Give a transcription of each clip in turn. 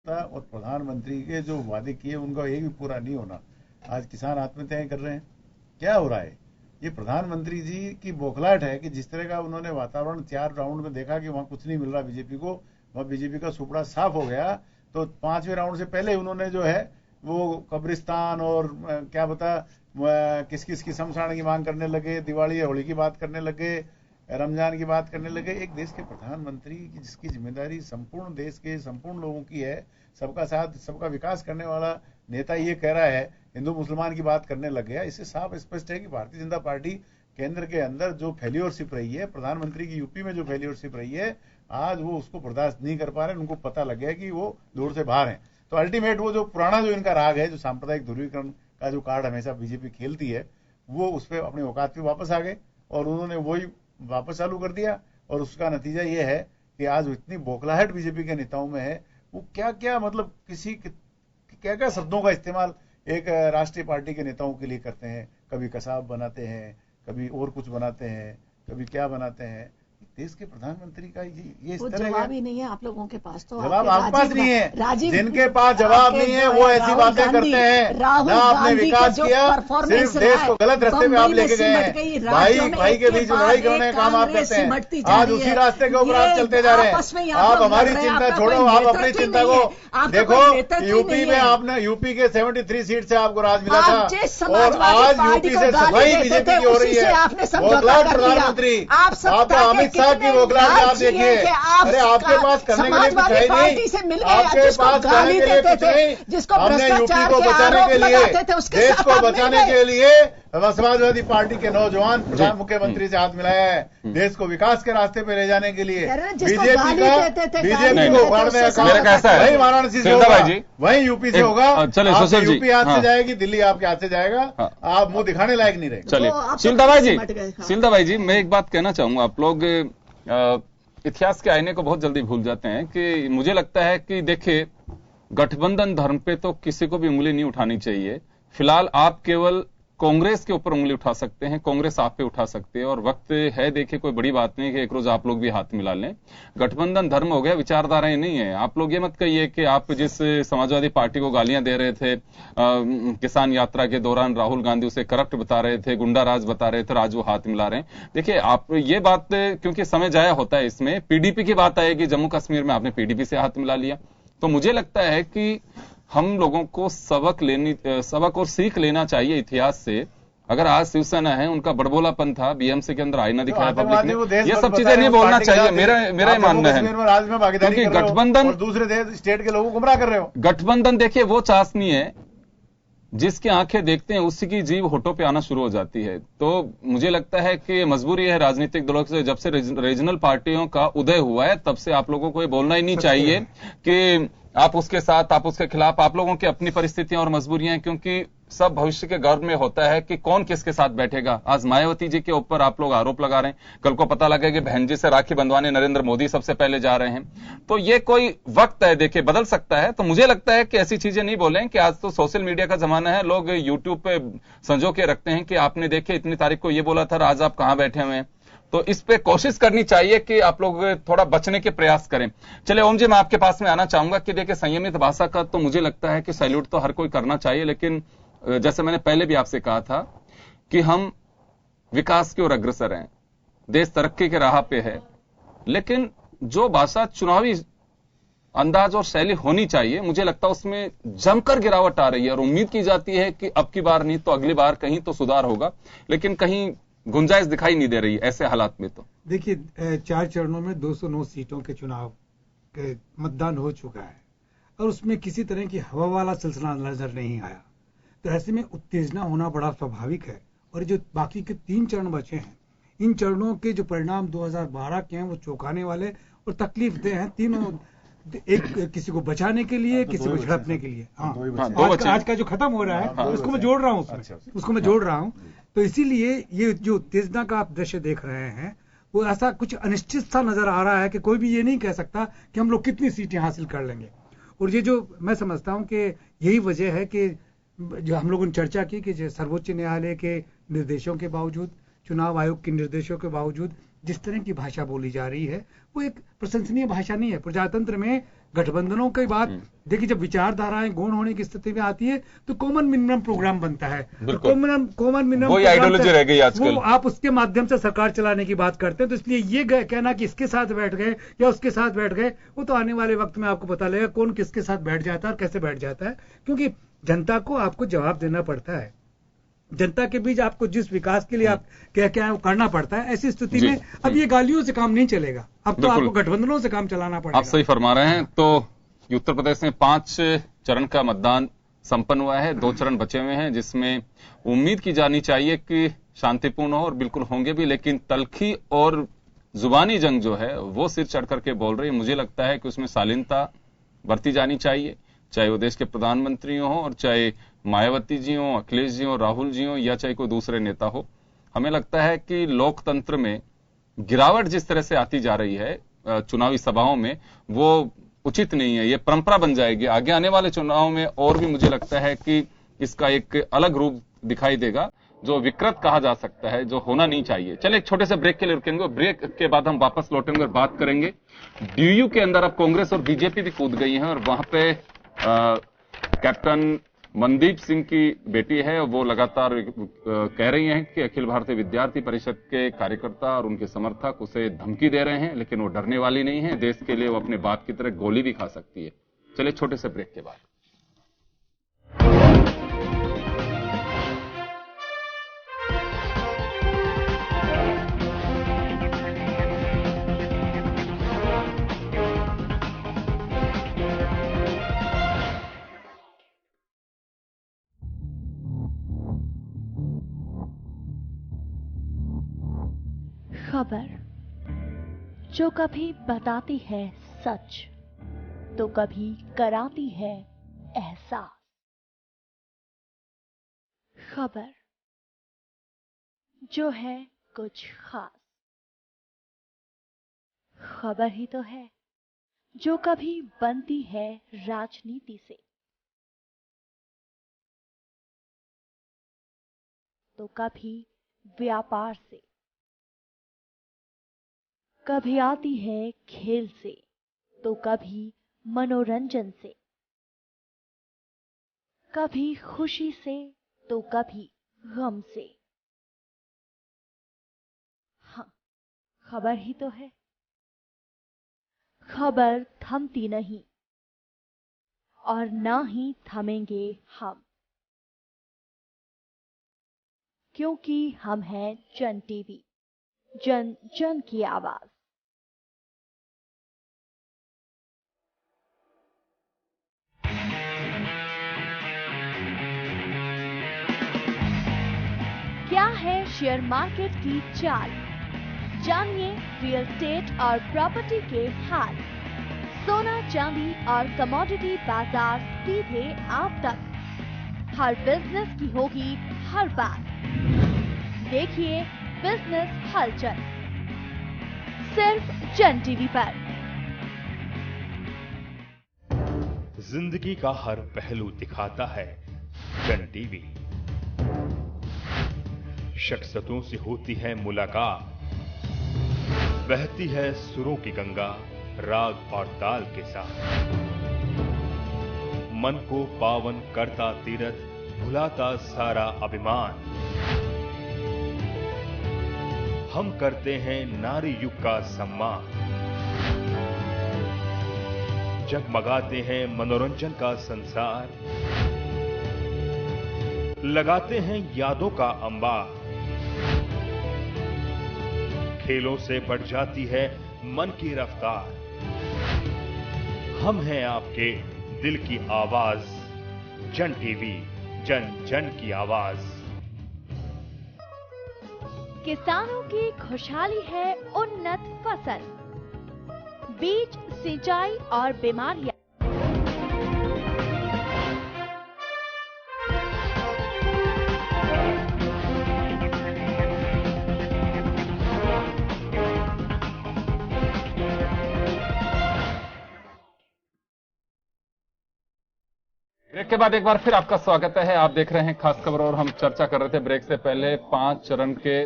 व्यवस्था और प्रधानमंत्री के जो वादे किए उनका एक भी पूरा नहीं होना, आज किसान आत्महत्याएं कर रहे हैं। क्या हो रहा है? ये प्रधानमंत्री जी की बौखलाहट है कि जिस तरह का उन्होंने वातावरण 4 राउंड में देखा कि वहां कुछ नहीं मिल रहा बीजेपी को, वहां बीजेपी का सुपड़ा साफ हो गया, तो 5वें राउंड से पहले उन्होंने जो है वो कब्रिस्तान और क्या बता किस किस की शमशान की मांग करने लगे, दिवाली होली की बात करने लगे, रमजान की बात करने लगे। एक देश के प्रधानमंत्री की जिसकी जिम्मेदारी संपूर्ण देश के संपूर्ण लोगों की है, सबका साथ सबका विकास करने वाला नेता ये कह रहा है हिंदू मुसलमान की बात करने लग गया। इससे साफ स्पष्ट है कि भारतीय जनता पार्टी केंद्र के अंदर जो फेल्योरशिप रही है, प्रधानमंत्री की यूपी में जो फेल्योरशिप रही है, आज वो उसको बर्दाश्त नहीं कर पा रहे। उनको पता लग गया कि वो दौर से बाहर है। तो अल्टीमेट वो जो पुराना जो इनका राग है, जो सांप्रदायिक ध्रुवीकरण का जो कार्ड हमेशा बीजेपी खेलती है, वो उस पर अपने औकात पे वापस आ गए और उन्होंने वही वापस चालू कर दिया। और उसका नतीजा ये है कि आज इतनी बौखलाहट बीजेपी के नेताओं में है, वो क्या क्या मतलब क्या क्या शब्दों का इस्तेमाल एक राष्ट्रीय पार्टी के नेताओं के लिए करते हैं। कभी कसाब बनाते हैं, कभी और कुछ बनाते हैं, कभी क्या बनाते हैं। देश के प्रधानमंत्री का ये इस तरह जवाब ही नहीं है आप लोगों के पास। तो जवाब आपके पास नहीं है, जिनके पास जवाब नहीं है वो ऐसी बातें करते हैं। ना आपने विकास किया, सिर्फ देश को गलत रास्ते में आप लेके गए हैं। भाई के बीच लड़ाई करने का काम आप करते हैं। आज उसी रास्ते के ऊपर आप चलते जा रहे हैं। आप हमारी चिंता छोड़ो, आप अपनी चिंता को देखो। यूपी में आपने यूपी के 73 सीट से आपको राज मिला था और आज यूपी से सफाई बीजेपी की हो रही है। प्रधानमंत्री आपका अमित शाह की बौखलाहट आप देखिए। अरे आपके पास करने के लिए कुछ है नहीं, आपके पास करने के लिए कुछ नहीं। हमने यूपी को बचाने के लिए, देश को बचाने के लिए समाजवादी पार्टी के नौजवान मुख्यमंत्री से हाथ मिलाया है। देश को विकास के रास्ते पे ले जाने के लिए बीजेपी को उखाड़ने का काम वही वाराणसी से होगा, वही यूपी से होगा। चलिए यूपी हाथ से जाएगी, दिल्ली आपके हाथ से जाएगा, आप मुंह दिखाने लायक नहीं रहे। चलिए शीलदा भाई जी, मैं एक बात कहना चाहूंगा। आप लोग इतिहास के आईने को बहुत जल्दी भूल जाते हैं कि मुझे लगता है कि देखिए, गठबंधन धर्म पे तो किसी को भी उंगली नहीं उठानी चाहिए। फिलहाल आप केवल कांग्रेस के ऊपर उंगली उठा सकते हैं, कांग्रेस आप पे उठा सकते हैं, और वक्त है देखिए, कोई बड़ी बात नहीं कि एक रोज आप लोग भी हाथ मिला लें। गठबंधन धर्म हो गया, विचारधाराएं नहीं है। आप लोग ये मत कहिए कि आप जिस समाजवादी पार्टी को गालियां दे रहे थे किसान यात्रा के दौरान, राहुल गांधी उसे करप्ट बता रहे थे, गुंडा राज बता रहे थे, आज वो हाथ मिला रहे हैं। देखिए आप ये बात, क्योंकि समय जाया होता है इसमें, पीडीपी की बात आएगी, जम्मू कश्मीर में आपने पीडीपी से हाथ मिला लिया। तो मुझे लगता है कि हम लोगों को सबक और सीख लेना चाहिए इतिहास से। अगर आज शिवसेना है, उनका बड़बोलापन था, बीएमसी के अंदर आईना दिखाया पब्लिक ने, ये सब चीजें नहीं बोलना चाहिए। मेरा मानना है, क्योंकि गठबंधन दूसरे देश स्टेट के लोगों को गुमराह कर रहे हो। गठबंधन देखिए वो चाशनी है, जिसकी आंखें देखते हैं उसी की जीभ होठों पे आना शुरू हो जाती है। तो मुझे लगता है कि मजबूरी है राजनीतिक दलों से, जब से रीजनल पार्टियों का उदय हुआ है तब से आप लोगों को ये बोलना ही नहीं चाहिए कि आप उसके साथ, आप उसके खिलाफ। आप लोगों की अपनी परिस्थितियां और मजबूरियां हैं, क्योंकि सब भविष्य के गर्भ में होता है कि कौन किसके साथ बैठेगा। आज मायावती जी के ऊपर आप लोग आरोप लगा रहे हैं, कल को पता लगे कि बहन जी से राखी बंधवाने नरेंद्र मोदी सबसे पहले जा रहे हैं। तो ये कोई वक्त है, देखिए बदल सकता है। तो मुझे लगता है कि ऐसी चीजें नहीं बोलें कि आज तो सोशल मीडिया का जमाना है, लोग यूट्यूब पे संजो के रखते हैं कि आपने देखे इतनी तारीख को ये बोला था, आज आप कहां बैठे हुए हैं। तो इस पे कोशिश करनी चाहिए कि आप लोग थोड़ा बचने के प्रयास करें। चलिए ओम जी, मैं आपके पास में आना चाहूंगा कि देखिए, संयमित भाषा का तो मुझे लगता है कि सैल्यूट तो हर कोई करना चाहिए, लेकिन जैसे मैंने पहले भी आपसे कहा था कि हम विकास की ओर अग्रसर हैं, देश तरक्की के राह पे है, लेकिन जो भाषा चुनावी अंदाज और शैली होनी चाहिए, मुझे लगता है उसमें जमकर गिरावट आ रही है। और उम्मीद की जाती है कि अब की बार नहीं तो अगली बार कहीं तो सुधार होगा, लेकिन कहीं गुंजाइश दिखाई नहीं दे रही ऐसे हालात में। तो देखिए, 4 चरणों में 209 सीटों के चुनाव के मतदान हो चुका है और उसमें किसी तरह की हवा वाला सिलसिला नजर नहीं आया। तो ऐसे में उत्तेजना होना बड़ा स्वाभाविक है। और जो बाकी के 3 चरण बचे हैं, इन चरणों के जो परिणाम 2012 के हैं वो चौंकाने वाले और तकलीफ दे हैं तीनों। एक किसी को बचाने के लिए, किसी को झड़पने के लिए। आज का जो खत्म हो रहा है उसको मैं जोड़ रहा हूँ, उसको मैं जोड़ रहा हूँ। तो इसीलिए ये जो उत्तेजना का आप दृश्य देख रहे हैं, वो ऐसा कुछ अनिश्चित सा नजर आ रहा है कि कोई भी ये नहीं कह सकता कि हम लोग कितनी सीटें हासिल कर लेंगे। और ये जो मैं समझता हूँ कि यही वजह है कि जो हम लोगों ने चर्चा की कि सर्वोच्च न्यायालय के निर्देशों के बावजूद, चुनाव आयोग के निर्देशों के बावजूद जिस तरह की भाषा बोली जा रही है, वो एक प्रशंसनीय भाषा नहीं है। प्रजातंत्र में गठबंधनों की बात देखिए, जब विचारधाराएं गौण होने की स्थिति में आती है तो कॉमन मिनिमम प्रोग्राम बनता है। कॉमन मिनिमम वही आइडियोलॉजी रह गई आजकल। वो आप उसके माध्यम से सरकार चलाने की बात करते हैं, तो इसलिए ये कहना कि इसके साथ बैठ गए या उसके साथ बैठ गए, वो तो आने वाले वक्त में आपको पता लगेगा कौन किसके साथ बैठ जाता है और कैसे बैठ जाता है, क्योंकि जनता को आपको जवाब देना पड़ता है। जनता के बीच आपको जिस विकास के लिए आप क्या है वो करना पड़ता है। ऐसी स्थिति में अब ये गालियों से काम नहीं चलेगा, अब तो आपको गठबंधनों से काम चलाना पड़ेगा। आप सही फरमा रहे हैं। तो उत्तर प्रदेश में 5 चरण का मतदान संपन्न हुआ है, 2 चरण बचे हुए हैं, जिसमें उम्मीद की जानी चाहिए कि शांतिपूर्ण हो और बिल्कुल होंगे भी, लेकिन तल्खी और जुबानी जंग जो है वो सिर चढ़ करके बोल रही है। मुझे लगता है कि उसमें शालीनता बरती जानी चाहिए, चाहे वो देश के प्रधानमंत्री हो और चाहे मायावती जी हो, अखिलेश जी हो, राहुल जी हो, या चाहे कोई दूसरे नेता हो। हमें लगता है कि लोकतंत्र में गिरावट जिस तरह से आती जा रही है चुनावी सभाओं में, वो उचित नहीं है। ये परंपरा बन जाएगी आगे आने वाले चुनाव में, और भी मुझे लगता है कि इसका एक अलग रूप दिखाई देगा जो विकृत कहा जा सकता है, जो होना नहीं चाहिए। चलिए एक छोटे से ब्रेक के लिए रुकेंगे, ब्रेक के बाद हम वापस लौटेंगे और बात करेंगे। डीयू के अंदर अब कांग्रेस और बीजेपी भी कूद गई हैं और वहां पे कैप्टन मनदीप सिंह की बेटी है, वो लगातार कह रही हैं कि अखिल भारतीय विद्यार्थी परिषद के कार्यकर्ता और उनके समर्थक उसे धमकी दे रहे हैं, लेकिन वो डरने वाली नहीं है। देश के लिए वो अपने बाप की तरह गोली भी खा सकती है। चलिए छोटे से ब्रेक के बाद। खबर जो कभी बताती है सच तो कभी कराती है एहसास। खबर जो है कुछ खास। खबर ही तो है जो कभी बनती है राजनीति से तो कभी व्यापार से, कभी आती है खेल से तो कभी मनोरंजन से, कभी खुशी से तो कभी गम से। हाँ, खबर ही तो है। खबर थमती नहीं और ना ही थमेंगे हम, क्योंकि हम हैं जन टीवी, जन जन की आवाज। क्या है शेयर मार्केट की चाल, जानिए रियल एस्टेट और प्रॉपर्टी के हाल। सोना चांदी और कमोडिटी बाजार सीधे आप तक, हर बिजनेस की होगी हर बात। देखिए बिजनेस हलचल सिर्फ जन टीवी पर। जिंदगी का हर पहलू दिखाता है जन टीवी। शख्सियतों से होती है मुलाकात, बहती है सुरों की गंगा राग और ताल के साथ। मन को पावन करता तीरथ, भुलाता सारा अभिमान। हम करते हैं नारी युग का सम्मान, जगमगाते हैं मनोरंजन का संसार, लगाते हैं यादों का अंबार। खेलों से बढ़ जाती है मन की रफ्तार, हम हैं आपके दिल की आवाज, जन टीवी, जन जन की आवाज। किसानों की खुशहाली है उन्नत फसल, बीज सिंचाई और बीमारियां। ब्रेक के बाद एक बार फिर आपका स्वागत है। आप देख रहे हैं खास खबर और हम चर्चा कर रहे थे ब्रेक से पहले 5 चरण के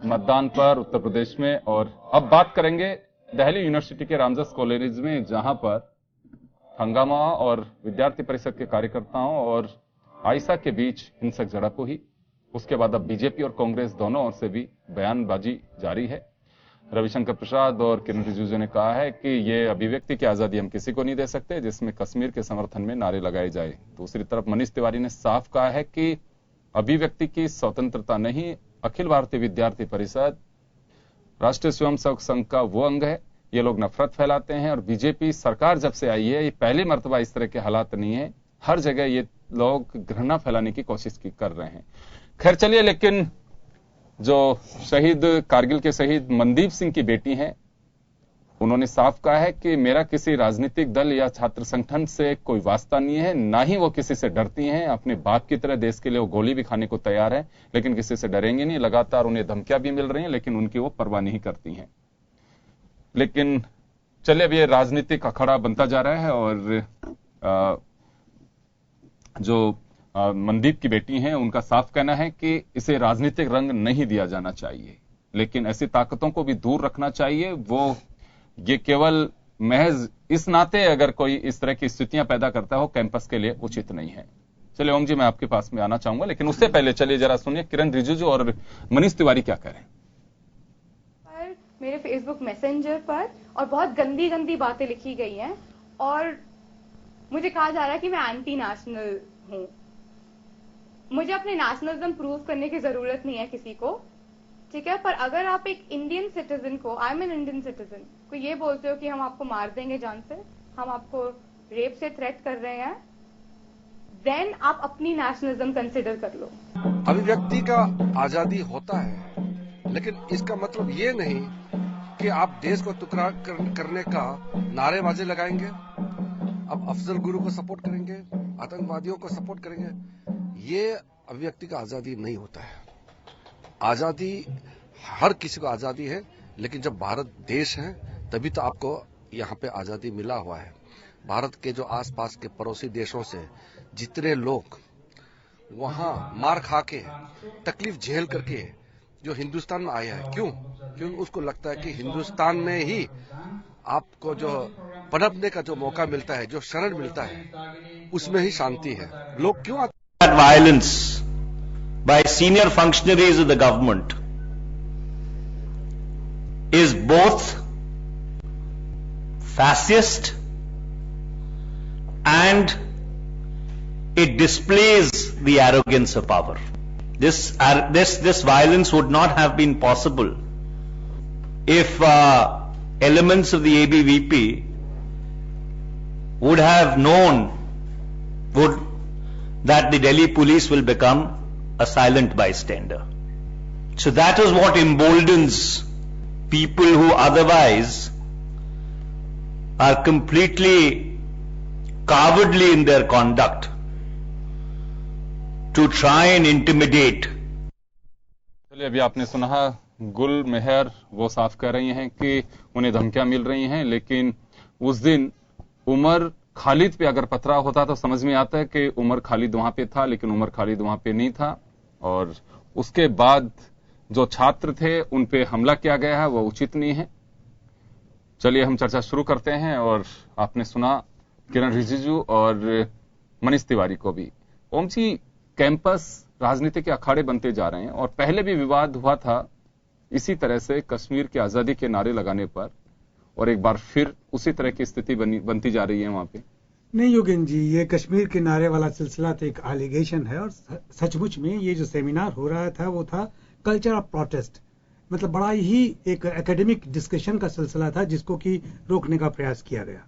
मतदान पर उत्तर प्रदेश में, और अब बात करेंगे दिल्ली यूनिवर्सिटी के रामजस कॉलेज में, जहां पर हंगामा और विद्यार्थी परिषद के कार्यकर्ताओं और आयशा के बीच हिंसक झड़प हुई। उसके बाद अब बीजेपी और कांग्रेस दोनों ओर से भी बयानबाजी जारी है। रविशंकर प्रसाद और किरण रिजिजू ने कहा है कि ये अभिव्यक्ति की आजादी हम किसी को नहीं दे सकते जिसमें कश्मीर के समर्थन में नारे लगाए जाए। दूसरी तरफ मनीष तिवारी ने साफ कहा है कि अभिव्यक्ति की स्वतंत्रता नहीं, अखिल भारतीय विद्यार्थी परिषद राष्ट्रीय स्वयंसेवक संघ का वो अंग है, ये लोग नफरत फैलाते हैं और बीजेपी सरकार जब से आई है ये पहली मर्तबा इस तरह के हालात नहीं है, हर जगह ये लोग घृणा फैलाने की कोशिश कर रहे हैं। खैर चलिए, लेकिन जो शहीद कारगिल के शहीद मनदीप सिंह की बेटी हैं, उन्होंने साफ कहा है कि मेरा किसी राजनीतिक दल या छात्र संगठन से कोई वास्ता नहीं है, ना ही वो किसी से डरती हैं। अपने बाप की तरह देश के लिए वो गोली भी खाने को तैयार है, लेकिन किसी से डरेंगे नहीं। लगातार उन्हें धमकियां भी मिल रही हैं, लेकिन उनकी वो परवाह नहीं करती हैं। लेकिन चलिए, अब ये राजनीतिक अखाड़ा बनता जा रहा है और जो मनदीप की बेटी हैं उनका साफ कहना है कि इसे राजनीतिक रंग नहीं दिया जाना चाहिए, लेकिन ऐसी ताकतों को भी दूर रखना चाहिए। वो ये केवल महज इस नाते अगर कोई इस तरह की स्थितियां पैदा करता हो कैंपस के लिए उचित नहीं है। चलिए ओम जी, मैं आपके पास में आना चाहूंगा, लेकिन उससे पहले चलिए जरा सुनिए किरण रिजिजू और मनीष तिवारी क्या कह रहे हैं। मेरे फेसबुक मैसेंजर पर और बहुत गंदी गंदी बातें लिखी गई हैं और मुझे कहा जा रहा है कि मैं एंटी नेशनल हूं। मुझे अपने नेशनलिज्म प्रूव करने की जरूरत नहीं है किसी को, ठीक है। पर अगर आप एक इंडियन सिटीजन को, I am an Indian citizen, को ये बोलते हो कि हम आपको मार देंगे जान से, हम आपको रेप से थ्रेट कर रहे हैं, देन आप अपनी नेशनलिज्म कंसिडर कर लो। अभिव्यक्ति का आजादी होता है, लेकिन इसका मतलब ये नहीं कि आप देश को टुकड़ा करने का नारेबाजी लगाएंगे, अब अफजल गुरु को सपोर्ट करेंगे, आतंकवादियों को सपोर्ट करेंगे। ये अभिव्यक्ति का आजादी नहीं होता है। आजादी हर किसी को आजादी है, लेकिन जब भारत देश है तभी तो आपको यहाँ पे आजादी मिला हुआ है। भारत के जो आसपास के पड़ोसी देशों से जितने लोग वहां मार खा के तकलीफ झेल करके जो हिंदुस्तान में आया है, क्यों उसको लगता है कि हिंदुस्तान में ही आपको जो पनपने का जो मौका मिलता है, जो शरण मिलता है, उसमें ही शांति है। लोग क्यों violence by senior functionaries of the government is both fascist and it displays the arrogance of power. This violence would not have been possible if elements of the ABVP would have known that the Delhi police will become a silent bystander. So that is what emboldens people who otherwise are completely cowardly in their conduct to try and intimidate. चलिए, अभी आपने सुना गुल मेहर वो साफ कह रही हैं कि उन्हें धमकियां मिल रही हैं, लेकिन उस दिन उमर खालिद पे अगर पथराव होता तो समझ में आता है कि उमर खालिद वहां पे था, लेकिन उमर खालिद वहां पे नहीं था। और उसके बाद जो छात्र थे उन पे हमला किया गया है वो उचित नहीं है। चलिए हम चर्चा शुरू करते हैं। और आपने सुना किरण रिजिजू और मनीष तिवारी को भी। ओम जी, कैंपस राजनीति के अखाड़े बनते जा रहे हैं और पहले भी विवाद हुआ था इसी तरह से कश्मीर की आजादी के नारे लगाने पर, और एक बार फिर उसी तरह की स्थिति बनती जा रही है वहां पे। नहीं योगेन जी, ये कश्मीर के नारे वाला सिलसिला तो एक एलिगेशन है और सचमुच में ये जो सेमिनार हो रहा था वो था कल्चर ऑफ प्रोटेस्ट, मतलब बड़ा ही एक एकेडमिक डिस्कशन का सिलसिला था जिसको कि रोकने का प्रयास किया गया।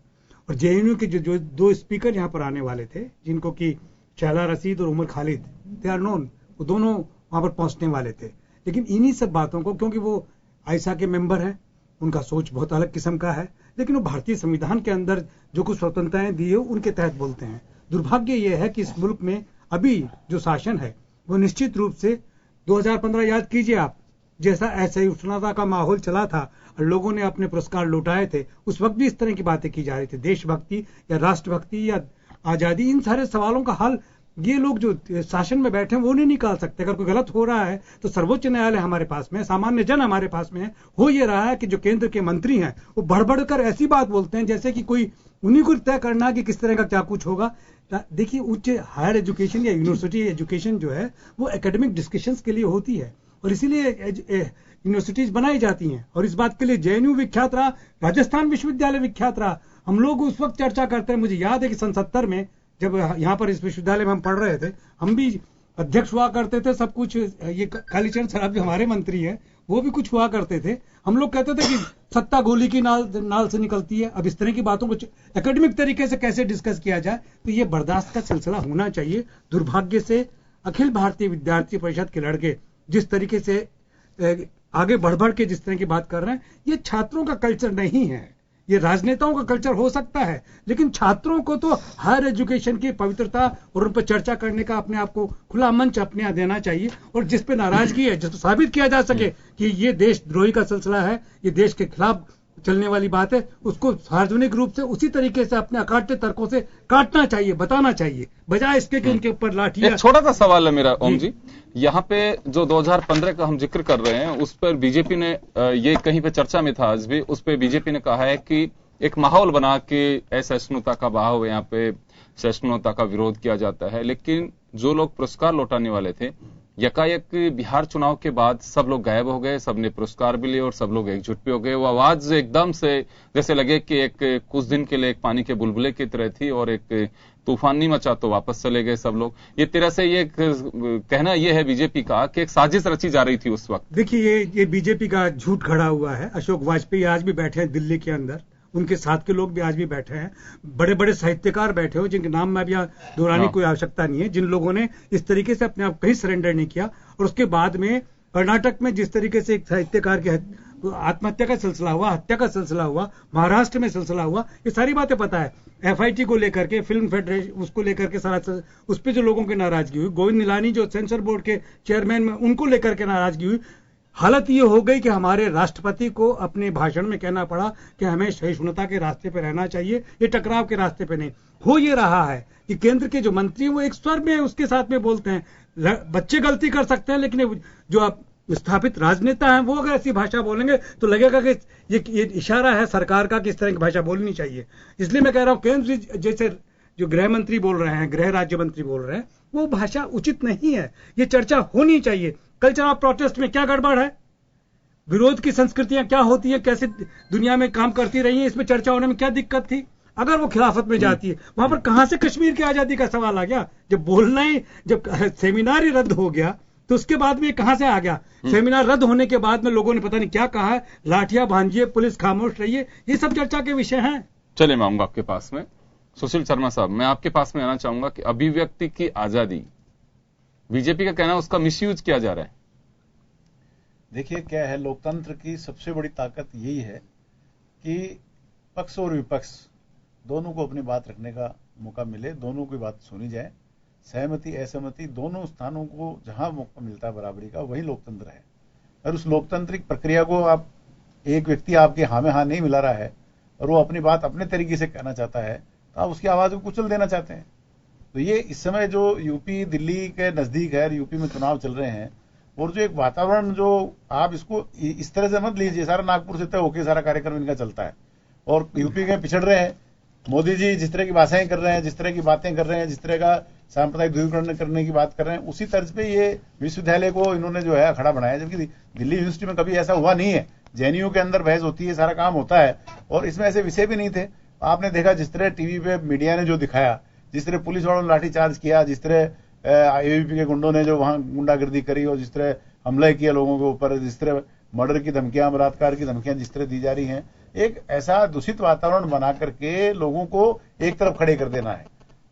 और जेएनयू के जो दो स्पीकर यहाँ पर आने वाले थे, जिनको कि शहला रशीद और Umar Khalid, they are known, वो दोनों वहां पर पहुंचने वाले थे। लेकिन इन्हीं सब बातों को, क्योंकि वो आयशा के मेंबर हैं, उनका सोच बहुत अलग किस्म का है, लेकिन वो भारतीय संविधान के अंदर जो कुछ स्वतंत्रताएं दी है उनके तहत बोलते हैं। दुर्भाग्य यह है कि इस मुल्क में अभी जो शासन है वो निश्चित रूप से 2015 याद कीजिए आप, जैसा ऐसे उष्णता का माहौल चला था और लोगों ने अपने पुरस्कार लौटाए थे, उस वक्त भी इस तरह की बातें की जा रही थी। देशभक्ति या राष्ट्रभक्ति या आजादी, इन सारे सवालों का हल ये लोग जो शासन में बैठे हैं वो नहीं निकाल सकते। अगर कोई गलत हो रहा है तो सर्वोच्च न्यायालय हमारे पास में है, सामान्य जन हमारे पास में है। हो ये रहा है कि जो केंद्र के मंत्री हैं वो बढ़ बढ़कर ऐसी बात बोलते हैं जैसे कि कोई उन्हीं को तय करना कि किस तरह का क्या कुछ होगा। देखिए, उच्च हायर एजुकेशन या यूनिवर्सिटी एजुकेशन जो है वो एकेडमिक डिस्कशंस के लिए होती है और इसीलिए यूनिवर्सिटीज बनाई जाती हैं। और इस बात के लिए जेएनयू विख्यात रहा, राजस्थान विश्वविद्यालय विख्यात रहा। हम लोग उस वक्त चर्चा करते हैं, मुझे याद है कि सन 70 में जब यहाँ पर इस विश्वविद्यालय में हम पढ़ रहे थे, हम भी अध्यक्ष हुआ करते थे, सब कुछ। ये कालीचरण सराफ जो हमारे मंत्री हैं वो भी कुछ हुआ करते थे। हम लोग कहते थे कि सत्ता गोली की नाल से निकलती है। अब इस तरह की बातों को एकेडमिक तरीके से कैसे डिस्कस किया जाए, तो ये बर्दाश्त का सिलसिला होना चाहिए। दुर्भाग्य से अखिल भारतीय विद्यार्थी परिषद के लड़के जिस तरीके से आगे बढ़ बढ़ के जिस तरह की बात कर रहे हैं, ये छात्रों का कल्चर नहीं है। ये राजनेताओं का कल्चर हो सकता है, लेकिन छात्रों को तो हायर एजुकेशन की पवित्रता और उन पर चर्चा करने का अपने आप को खुला मंच अपने यहाँ देना चाहिए। और जिस पे नाराजगी है, जिसको साबित किया जा सके कि ये देशद्रोही का सिलसिला है, ये देश के खिलाफ चलने वाली बात है, उसको सार्वजनिक रूप से उसी तरीके से अपने अकाट्य तर्कों से काटना चाहिए, बताना चाहिए, बजाय इसके कि इनके ऊपर लाठियां। एक छोटा सा सवाल है मेरा ओम जी, यहाँ पे जो 2015 का हम जिक्र कर रहे हैं उस पर बीजेपी ने, ये कहीं पे चर्चा में था आज भी, उस पर बीजेपी ने कहा है कि एक माहौल बना के असहिष्णुता का बहाव, यहाँ पे सहिष्णुता का विरोध किया जाता है। लेकिन जो लोग पुरस्कार लौटाने वाले थे, यकायक बिहार चुनाव के बाद सब लोग गायब हो गए, सबने पुरस्कार भी लिए और सब लोग एकजुट भी हो गए। वो आवाज एकदम से जैसे लगे कि एक कुछ दिन के लिए एक पानी के बुलबुले की तरह थी और एक तूफान नहीं मचा तो वापस चले गए सब लोग। ये तरह से ये कहना ये है बीजेपी का कि एक साजिश रची जा रही थी उस वक्त। देखिए, ये बीजेपी का झूठ खड़ा हुआ है। अशोक वाजपेयी आज भी बैठे हैं दिल्ली के अंदर, उनके साथ के लोग भी आज भी बैठे हैं, बड़े बड़े साहित्यकार बैठे हो जिनके नाम में भी दोहराने की कोई आवश्यकता नहीं है, जिन लोगों ने इस तरीके से अपने आप कहीं सरेंडर नहीं किया। और उसके बाद में कर्नाटक में जिस तरीके से एक साहित्यकार की आत्महत्या का सिलसिला हुआ, हत्या का सिलसिला हुआ, महाराष्ट्र में सिलसिला हुआ, ये सारी बातें पता है। एफआईटी को लेकर के, फिल्म फेडरेशन उसको लेकर के सारा उस पर जो लोगों की नाराजगी हुई, गोविंद निलानी जो सेंसर बोर्ड के चेयरमैन में, उनको लेकर के नाराजगी हुई। हालत ये हो गई कि हमारे राष्ट्रपति को अपने भाषण में कहना पड़ा कि हमें सहिष्णुता के रास्ते पे रहना चाहिए, ये टकराव के रास्ते पे नहीं। हो ये रहा है कि केंद्र के जो मंत्री वो एक स्वर में उसके साथ में बोलते हैं। बच्चे गलती कर सकते हैं, लेकिन जो आप स्थापित राजनेता हैं वो अगर ऐसी भाषा बोलेंगे तो लगेगा कि ये इशारा है सरकार का कि इस तरह की भाषा बोलनी चाहिए। इसलिए मैं कह रहा हूं, केंद्र जैसे जो गृह मंत्री बोल रहे हैं, गृह राज्य मंत्री बोल रहे हैं, वो भाषा उचित नहीं है। ये चर्चा होनी चाहिए। कल्चर ऑफ प्रोटेस्ट में क्या गड़बड़ है, विरोध की संस्कृतियां क्या होती है, कैसे दुनिया में काम करती रही है, इसमें चर्चा होने में क्या दिक्कत थी। अगर वो खिलाफत में जाती है, वहां पर कहां से कश्मीर की आजादी का सवाल आ गया। जब बोलना ही, जब सेमिनार ही रद्द हो गया तो उसके बाद में कहां से आ गया। सेमिनार रद्द होने के बाद में लोगों ने पता नहीं क्या कहा है, लाठियां भांजिए, पुलिस खामोश रहिए, ये सब चर्चा के विषय हैं। चलिए मैं आऊंगा आपके पास में। सुशील शर्मा साहब, मैं आपके पास में आना चाहूंगा कि अभिव्यक्ति की आजादी, बीजेपी का कहना है उसका मिसयूज किया जा रहा है। देखिए क्या है, लोकतंत्र की सबसे बड़ी ताकत यही है कि पक्ष और विपक्ष दोनों को अपनी बात रखने का मौका मिले, दोनों की बात सुनी जाए, सहमति असहमति दोनों स्थानों को जहां मौका मिलता है बराबरी का, वही लोकतंत्र है। और उस लोकतांत्रिक प्रक्रिया को आप, एक व्यक्ति आपके हाँ में हाँ नहीं मिला रहा है और वो अपनी बात अपने तरीके से कहना चाहता है, तो आप उसकी आवाज को कुचल देना चाहते हैं। तो ये इस समय जो यूपी दिल्ली के नजदीक है, यूपी में चुनाव चल रहे हैं, और जो एक वातावरण, जो आप इसको इस तरह से मत लीजिए सारा नागपुर से तय होकर सारा कार्यक्रम इनका चलता है और यूपी के पिछड़ रहे हैं। मोदी जी जिस तरह की भाषाएं कर रहे हैं, जिस तरह की बातें कर रहे हैं, जिस तरह का सांप्रदायिक ध्रुवीकरण करने की बात कर रहे हैं, उसी तर्ज पे ये विश्वविद्यालय को इन्होंने जो है अखाड़ा बनाया, जबकि दिल्ली यूनिवर्सिटी में कभी ऐसा हुआ नहीं है। जेएनयू के अंदर बहस होती है, सारा काम होता है और इसमें ऐसे विषय भी नहीं थे। आपने देखा जिस तरह टीवी पे मीडिया ने जो दिखाया, जिस तरह पुलिस वालों ने लाठीचार्ज किया, जिस तरह एबीवीपी के गुंडों ने जो वहां गुंडागर्दी करी और जिस तरह हमले किया लोगों के ऊपर, जिस तरह मर्डर की धमकियां, बलात्कार की धमकियां जिस तरह दी जा रही हैं, एक ऐसा दूषित वातावरण बना करके लोगों को एक तरफ खड़े कर देना है,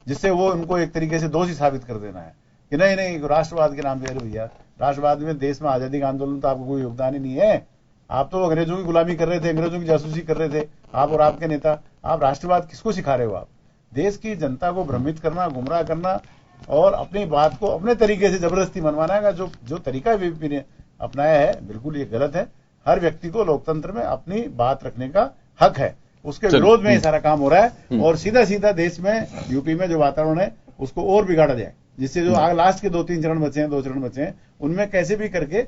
जिससे वो उनको एक तरीके से दोषी साबित कर देना है कि नहीं नहीं राष्ट्रवाद के नाम पे। अरे भैया, राष्ट्रवाद में देश में आजादी का आंदोलन तो आपको कोई योगदान ही नहीं है। आप तो अंग्रेजों की गुलामी कर रहे थे, अंग्रेजों की जासूसी कर रहे थे, आप और आपके नेता। आप राष्ट्रवाद किसको सिखा रहे हो? आप देश की जनता को भ्रमित करना, गुमराह करना और अपनी बात को अपने तरीके से जबरदस्ती मनवाना का जो तरीका बीजेपी ने अपनाया है, बिल्कुल ये गलत है। हर व्यक्ति को लोकतंत्र में अपनी बात रखने का हक है, उसके विरोध में ये सारा काम हो रहा है और सीधा सीधा देश में, यूपी में जो वातावरण है उसको और बिगाड़ा जाए, जिससे जो लास्ट के 2-3 चरण बचे हैं, 2 चरण बचे हैं, उनमें कैसे भी करके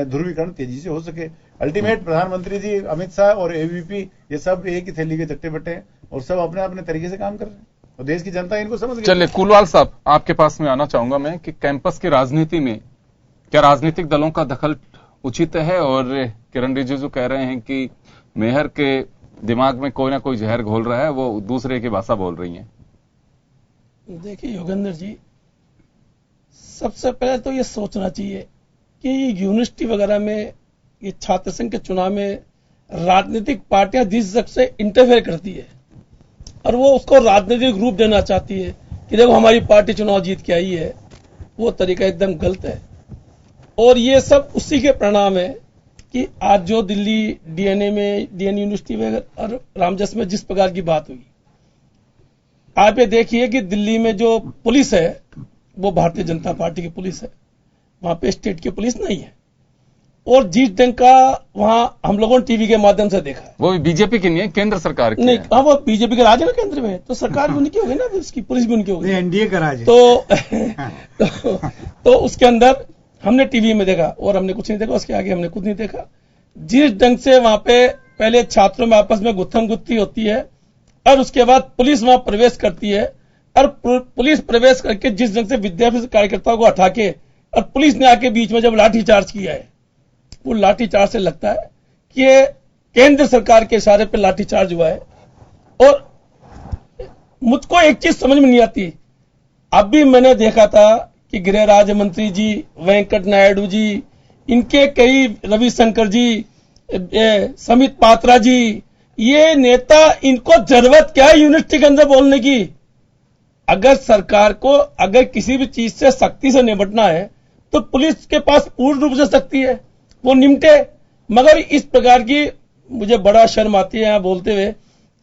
ध्रुवीकरण तेजी से हो सके। अल्टीमेट प्रधानमंत्री जी, अमित शाह और एबीवीपी, ये सब एक ही थैली के चट्टे बट्टे हैं। और सब अपने अपने तरीके से काम कर रहे हैं और देश की जनता इनको समझ गई। चलिए कुलवाल साहब, आपके पास में आना चाहूंगा मैं कि कैंपस की राजनीति में क्या राजनीतिक दलों का दखल उचित है? और किरण रिजिजू कह रहे हैं कि मेहर के दिमाग में कोई ना कोई जहर घोल रहा है, वो दूसरे की भाषा बोल रही हैं। देखिए योगेंद्र जी, सबसे पहले तो ये सोचना चाहिए कि यूनिवर्सिटी वगैरह में ये छात्र संघ के चुनाव में राजनीतिक पार्टियां जिस जगह से इंटरफेयर करती है और वो उसको राजनीतिक रूप देना चाहती है कि देखो हमारी पार्टी चुनाव जीत के आई है, वो तरीका एकदम गलत है। और ये सब उसी के परिणाम है कि आज जो दिल्ली डीएनए में, डीएन यूनिवर्सिटी में और रामजस में जिस प्रकार की बात हुई, आप ये देखिए कि दिल्ली में जो पुलिस है वो भारतीय जनता पार्टी की पुलिस है, वहां पे स्टेट की पुलिस नहीं है। और जिस ढंग का वहां हम लोगों ने टीवी के माध्यम से देखा है, वो भी बीजेपी की नहीं है, केंद्र सरकार की नहीं, है। हाँ वो बीजेपी के राज है ना केंद्र में, तो सरकार भी उनकी होगी ना, उसकी पुलिस भी उनकी होगी, एनडीए का राज है। तो उसके अंदर हमने टीवी में देखा और हमने कुछ नहीं देखा, उसके आगे हमने कुछ नहीं देखा। जिस ढंग से वहां पे पहले छात्रों में आपस में गुत्थम गुत्थी होती है और उसके बाद पुलिस वहां प्रवेश करती है और पुलिस प्रवेश करके जिस ढंग से विद्यार्थी कार्यकर्ताओं को हटा के और पुलिस ने आके बीच में जब लाठीचार्ज किया है, वो लाठीचार्ज से लगता है कि ये केंद्र सरकार के इशारे पे लाठीचार्ज हुआ है। और मुझको एक चीज समझ में नहीं आती, अभी मैंने देखा था कि गृह राज्य मंत्री जी, वेंकट नायडू जी, इनके कई रविशंकर जी, समित पात्रा जी, ये नेता, इनको जरूरत क्या है यूनिवर्सिटी के अंदर बोलने की? अगर सरकार को अगर किसी भी चीज से सख्ती से निपटना है तो पुलिस के पास पूर्ण रूप से शक्ति है, वो निपटे। मगर इस प्रकार की मुझे बड़ा शर्म आती है यहाँ बोलते हुए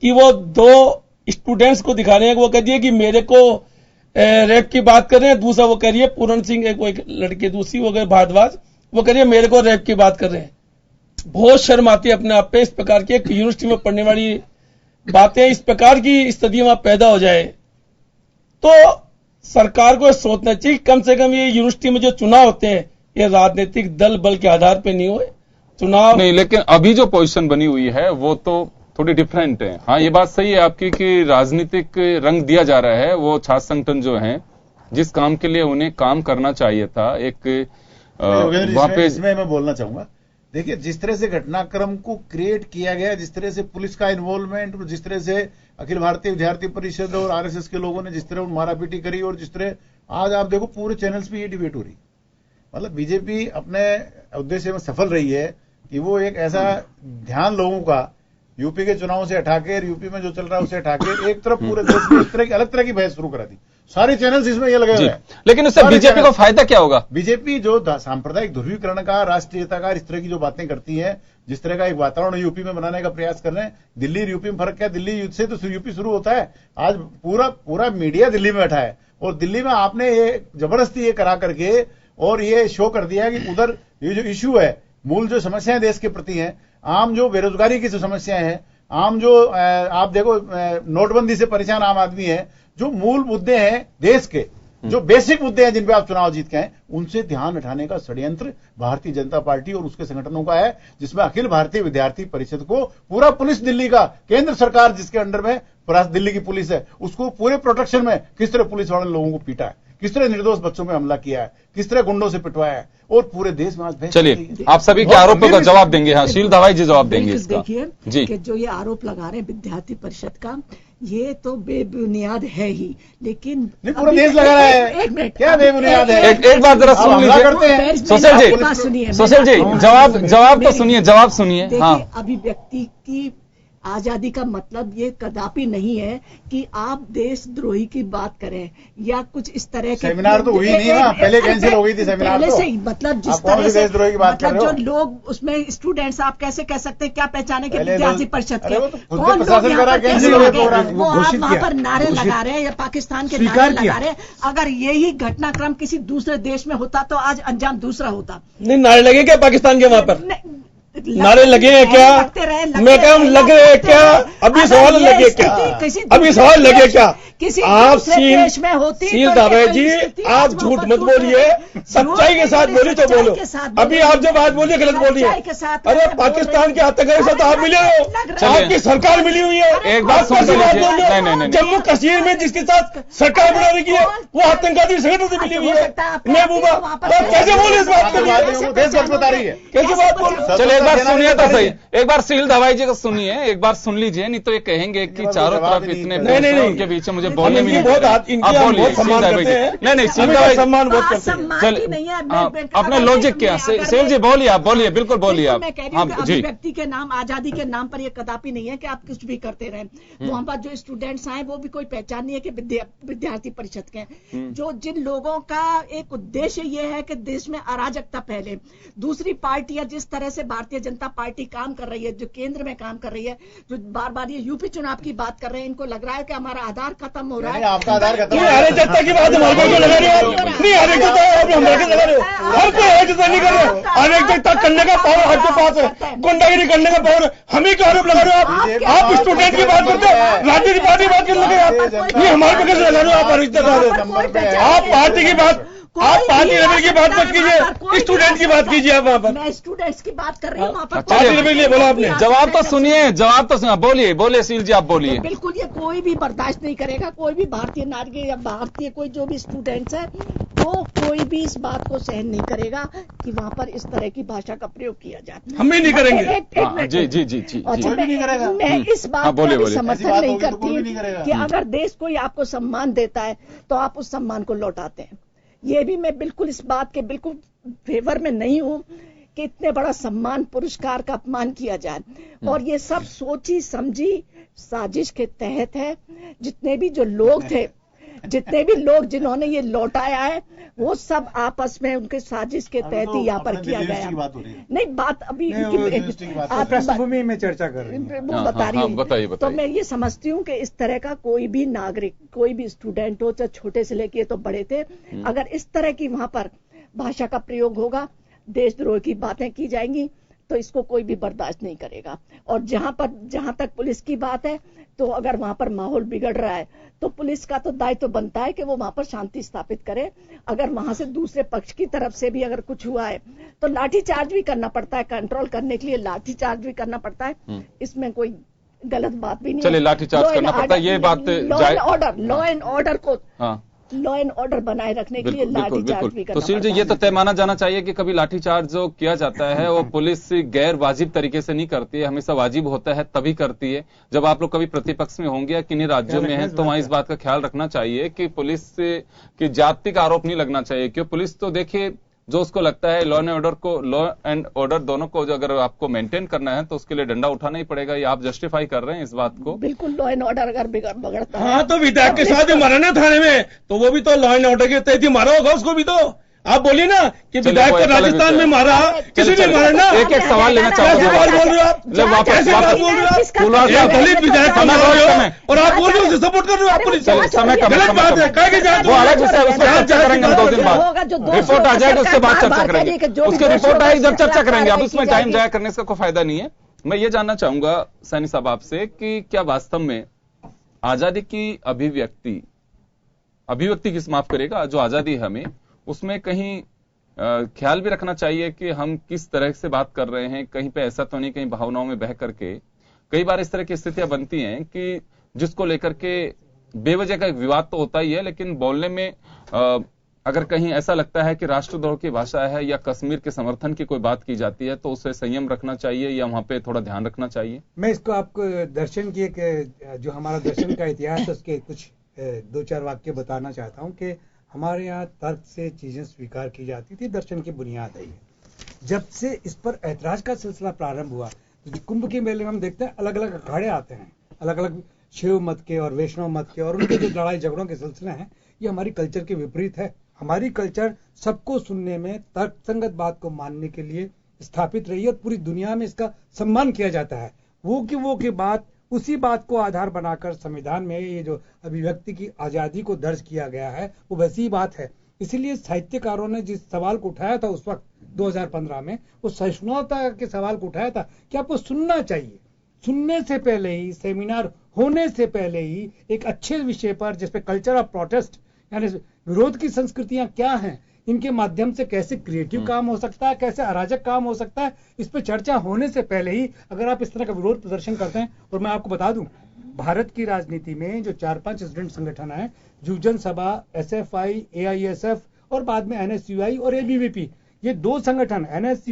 कि वो दो स्टूडेंट्स को दिखा रहे हैं, वो कह दिए कि मेरे को रेप की बात कर रहे हैं, दूसरा वो कह रही है पूरण सिंह, एक लड़की दूसरी वो कह भारद्वाज, वो कह रही है मेरे को रेप की बात कर रहे हैं। बहुत शर्म आती है अपने आप पे, इस प्रकार की एक यूनिवर्सिटी में पढ़ने वाली बातें, इस प्रकार की स्थिति वहां पैदा हो जाए तो सरकार को सोचना चाहिए कम से कम ये यूनिवर्सिटी में जो चुनाव होते हैं ये राजनीतिक दल बल के आधार पे नहीं हुए चुनाव नहीं। लेकिन अभी जो पोजीशन बनी हुई है वो तो थोड़ी डिफरेंट है। हाँ, ये बात सही है आपकी कि राजनीतिक रंग दिया जा रहा है। वो छात्र संगठन जो है जिस काम के लिए उन्हें काम करना चाहिए था, एक वहां पे इसमें मैं बोलना चाहूंगा, देखिए जिस तरह से घटनाक्रम को क्रिएट किया गया, जिस तरह से पुलिस का इन्वॉल्वमेंट, जिस तरह से अखिल भारतीय विद्यार्थी परिषद और आरएसएस के लोगों ने जिस तरह मारापीटी करी, और जिस तरह आज आप देखो पूरे चैनल्स पे ये डिबेट हो रही, मतलब बीजेपी अपने उद्देश्य में सफल रही है कि वो एक ऐसा ध्यान लोगों का यूपी के चुनाव से हटा के, यूपी में जो चल रहा है उसे हटा के एक तरफ पूरे देश में इस तरह की अलग तरह की बहस शुरू करा दी। सारे चैनल्स इसमें ये लगे हुए हैं। लेकिन उससे बीजेपी को फायदा क्या होगा? बीजेपी जो सांप्रदायिक ध्रुवीकरण का, राष्ट्रीयता का, इस तरह की जो बातें करती है, जिस तरह का एक वातावरण यूपी में बनाने का प्रयास कर रहे हैं, दिल्ली और यूपी में फर्क क्या? दिल्ली युद्ध से तो यूपी शुरू होता है। आज पूरा मीडिया दिल्ली में बैठा है और दिल्ली में आपने ये जबरदस्ती ये करा करके और ये शो कर दिया कि उधर ये जो इश्यू है, मूल जो समस्याएं देश के प्रति हैं, आम जो बेरोजगारी की जो समस्याएं हैं, आम जो आप देखो नोटबंदी से परेशान आम आदमी है, जो मूल मुद्दे हैं देश के, जो बेसिक मुद्दे हैं जिन पे आप चुनाव जीत के हैं, उनसे ध्यान हटाने का षड्यंत्र भारतीय जनता पार्टी और उसके संगठनों का है, जिसमें अखिल भारतीय विद्यार्थी परिषद को पूरा पुलिस दिल्ली का, केंद्र सरकार जिसके अंडर में दिल्ली की पुलिस है, उसको पूरे प्रोटेक्शन में किस तरह पुलिस वाले लोगों को पीटा है, किस तरह निर्दोष बच्चों में हमला किया है, किस तरह गुंडों से पिटवाया है, और पूरे देश में आज। चलिए आप सभी के आरोपों का जवाब देंगे। हाँ, शील दवाई जी जवाब देंगे इसका। देखिए जी कि जो ये आरोप लगा रहे हैं विद्यार्थी परिषद का, ये तो बेबुनियाद है ही, लेकिन पूरा देश लगा रहा है। एक मिनट, क्या बेबुनियाद है? एक बार जरा सुन लीजिए सुशील जी, जवाब तो सुनिए, जवाब सुनिए। हाँ, अभिव्यक्ति की आजादी का मतलब ये कदापि नहीं है कि आप देशद्रोही की बात करें या कुछ इस तरह के। सेमिनार तो हुई नहीं ना, पहले कैंसिल हो गई थी सेमिनार पहले तो। से ही, मतलब जिस तरह से देशद्रोही की बात कर रहे हो, जो लोग उसमें स्टूडेंट्स, आप कैसे कह सकते हैं क्या पहचाने के विद्यार्थी परिषद के, कौन लोग यहाँ पर कैंसिल हो गए प्रोग्राम, वो आप वहाँ पर नारे लगा रहे हैं या पाकिस्तान के नारे लगा रहे हैं। अगर यही घटनाक्रम किसी दूसरे देश में होता तो आज अंजाम दूसरा होता। नहीं, नारे लगे क्या पाकिस्तान के वहां पर? नारे लगे हैं क्या? मैं क्या लग रहे हैं क्या? अभी सवाल लगे क्या? अभी सवाल लगे क्या किसी आप दूसरे देश में होती शील तो दावे ये जी, स्थिति आप आज झूठ वहाँ मत पर बोलिए, है। सच्चाई के साथ बोलिए तो बोलो। अभी आप जो बात बोलिए गलत बोलिए। सच्चाई के साथ अरे मैं बोल पाकिस्तान रही के आतंकवादी से तो आप मिले हो, चलिए। आपकी सरकार मिली हुई है। एक बात आप सुन कैसी बात लीजिए। बोल रहे हो? नहीं, नहीं, नहीं। जम्मू कश्मीर में जिसके साथ सरकार बना रही है वो आतंकवादी संगठन से मिली हुई है। महबूबा आप कैसे बोले इस बात को? देशभक्त बता रही है, कैसे बात बोल रहे हो? चलो एक बार सुनिए तो सही, एक बार शील दवाई जी को सुनिए, एक बार सुन लीजिए, नहीं तो ये कहेंगे कि चारों तरफ इतने नहीं, नहीं, नहीं। उनके बीच में मुझे बोलने हम भी इनकी नहीं बहुत देते। इनकी आप हम बोलिए बहुत शील सम्मान दवाई करते जी। हैं। नहीं नहीं शील हमें दवाई सम्मान बहुत करते हैं। सम्मान चल की नहीं है। अपने लॉजिक क्या शील जी बोलिए, आप बोलिए, बिल्कुल बोलिए आप। मैं कह रही हाँ हूँ कि जी, अभिव्यक्ति के नाम, आजादी के नाम पर ये कदापि नहीं है कि आप कुछ भी करते रहें। वहाँ पर जो स्टूडेंट्स आए वो भी कोई पहचान नहीं है कि विद्यार्थी परिषद के हैं। जो जिन लोगों का एक उद्देश्य ये है कि देश में अराजकता फैले, दूसरी पार्टियां जिस तरह से भारतीय जनता पार्टी काम कर रही है, जो केंद्र में काम कर रही है, जो बार बार ये यूपी चुनाव की बात कर रहे हैं, इनको लग रहा है कि हमारा आधार खत्म हो रहा है। आपका आधार खत्म नहीं अराजकता की बात हमारे को लगा रहे हो आप? नहीं अराजकता आप हमारे को लगा रहे हो? हर कोई अराजकता नहीं कर रहे। अराजकता करने का पावर आपके पास है, गुंडागिरी करने का पावर हम ही का आरोप लगा रहे हो आप स्टूडेंट की बात करते हो, राजनीति पार्टी बात करने लगे आप। नहीं हमारे पे कैसे लगा रहे हो आप अराजकता? आप पार्टी की बात, आप पार्टी लेवल की बात मत कीजिए, स्टूडेंट की बात कीजिए आप वहाँ पर। मैं स्टूडेंट्स की बात कर रही हूँ वहाँ पर। पार्टी लेवल के लिए बोला आपने। जवाब तो सुनिए, जवाब तो सुनिए, बोलिए बोलिए शील जी आप बोलिए। तो बिल्कुल ये कोई भी बर्दाश्त नहीं करेगा, कोई भी भारतीय नागरिक या भारतीय कोई जो भी स्टूडेंट्स है वो कोई भी इस बात को सहन नहीं करेगा कि वहाँ पर इस तरह की भाषा का प्रयोग किया जाए। हम भी नहीं करेंगे। हाँ, जी जी जी जी और जी। मैं इस बात हाँ, बोलिए, का भी बोलिए। समर्थन नहीं करती कि अगर देश कोई आपको सम्मान देता है तो आप उस सम्मान को लौटाते हैं। ये भी मैं बिल्कुल इस बात के बिल्कुल फेवर में नहीं हूँ कि इतने बड़ा सम्मान पुरस्कार का अपमान किया जाए। और ये सब सोची समझी साजिश के तहत है। जितने भी जो लोग थे, जितने भी लोग जिन्होंने ये लौटाया है, वो सब आपस में उनके साजिश के तहत ही यहाँ पर किया गया। नहीं बात अभी आप पृष्ठभूमि में चर्चा कर रही हैं। वो बता रही हूँ। बताइए तो मैं ये समझती हूँ कि इस तरह का कोई भी नागरिक, कोई भी स्टूडेंट हो, चाहे छोटे से लेके तो बड़े थे, अगर इस तरह की वहां पर भाषा का प्रयोग होगा, देशद्रोह की बातें की जाएंगी, तो इसको कोई भी बर्दाश्त नहीं करेगा। और जहां तक पुलिस की बात है, तो अगर वहां पर माहौल बिगड़ रहा है तो पुलिस का तो दायित्व बनता है कि वो वहां पर शांति स्थापित करे। अगर वहां से दूसरे पक्ष की तरफ से भी अगर कुछ हुआ है तो लाठीचार्ज भी करना पड़ता है, कंट्रोल करने के लिए लाठीचार्ज भी करना पड़ता है। इसमें कोई गलत बात भी नहीं है। चलिए लाठीचार्ज करना पड़ता है, ये बात लॉ एंड ऑर्डर को लॉ एंड ऑर्डर बनाए रखने के लिए लाठीचार्ज भी करना। तो शील जी ये तो तय माना जाना चाहिए कि कभी लाठीचार्ज जो किया जाता है वो पुलिस गैर वाजिब तरीके से नहीं करती है, हमेशा वाजिब होता है तभी करती है। जब आप लोग कभी प्रतिपक्ष में होंगे या किन्हीं राज्यों में हैं तो वहां इस बात का ख्याल रखना चाहिए कि पुलिस की जाति का आरोप नहीं लगना चाहिए। क्यों पुलिस तो देखिए जो उसको लगता है लॉ एंड ऑर्डर दोनों को जो अगर आपको मेंटेन करना है तो उसके लिए डंडा उठाना ही पड़ेगा। ये आप जस्टिफाई कर रहे हैं इस बात को? बिल्कुल, लॉ एंड ऑर्डर अगर बिगड़ता है। हाँ तो विधायक के साथ मारा ना थाने में, तो वो भी तो लॉ एंड ऑर्डर के तहत ही मारा होगा उसको भी। तो आप बोलिए ना कि विधायक को राजस्थान में मारा, किसी ने मारा ना। एक एक सवाल लेना कैसे बात बोल रहे हो आप? कैसे बात बोल रहे हो आप? एक दलित विधायक को मार रहे हो और आप बोल रहे हो उसे सपोर्ट कर रहे हो आप पुलिस। गलत बात है। कह के जाए वो अलग विषय, उस पर चर्चा करेंगे हम 2 दिन बाद। रिपोर्ट आ जाएगी उसके बाद चर्चा करेंगे। उसकी रिपोर्ट आएगी जब चर्चा करेंगे। अब उसमें टाइम जाया करने का कोई फायदा नहीं है। मैं ये जानना चाहूंगा सैनी साहब आपसे कि क्या वास्तव में आजादी की अभिव्यक्ति किस माफ करेगा जो आजादी है हमें, उसमें कहीं ख्याल भी रखना चाहिए कि हम किस तरह से बात कर रहे हैं। कहीं पे ऐसा तो नहीं कहीं भावनाओं में बह करके कई बार इस तरह की स्थितियां बनती हैं कि जिसको लेकर के बेवजह का एक विवाद तो होता ही है, लेकिन बोलने में अगर कहीं ऐसा लगता है कि राष्ट्रद्रोह की भाषा है या कश्मीर के समर्थन की कोई बात की जाती है तो उसे संयम रखना चाहिए या वहां पे थोड़ा ध्यान रखना चाहिए। मैं इसको आपको दर्शन की एक जो हमारा दर्शन का इतिहास है उसके कुछ 2-4 वाक्य बताना चाहता हूं कि हमारे यहाँ तर्क से चीजें स्वीकार की जाती थी, दर्शन की बुनियाद है। जब से इस पर ऐतराज का सिलसिला प्रारंभ हुआ, तो कुंभ के मेले में हम देखते हैं अलग अलग अखाड़े आते हैं, अलग अलग शिव मत के और वैष्णव मत के, और उनके जो लड़ाई झगड़ों के सिलसिले हैं ये हमारी कल्चर के विपरीत है। हमारी कल्चर सबको सुनने में, तर्कसंगत बात को मानने के लिए स्थापित रही है और पूरी दुनिया में इसका सम्मान किया जाता है। वो की बात, उसी बात को आधार बनाकर संविधान में ये जो अभिव्यक्ति की आजादी को दर्ज किया गया है वो वैसी ही बात है। इसीलिए साहित्यकारों ने जिस सवाल को उठाया था उस वक्त 2015 में, वो सहिष्णुता के सवाल को उठाया था कि आपको सुनना चाहिए। सुनने से पहले ही, सेमिनार होने से पहले ही एक अच्छे विषय पर जिसपे कल्चर ऑफ प्रोटेस्ट यानी विरोध की संस्कृतियां क्या हैं, इनके माध्यम से कैसे क्रिएटिव काम हो सकता है, कैसे अराजक काम हो सकता है, इस पे चर्चा होने से पहले ही अगर आप इस तरह का विरोध प्रदर्शन करते हैं। और मैं आपको बता दूं, भारत की राजनीति में जो 4-5 स्टूडेंट संगठन है, युवजन सभा, SFI, AISF और बाद में NSUI और ABVP, ये 2 संगठन NSU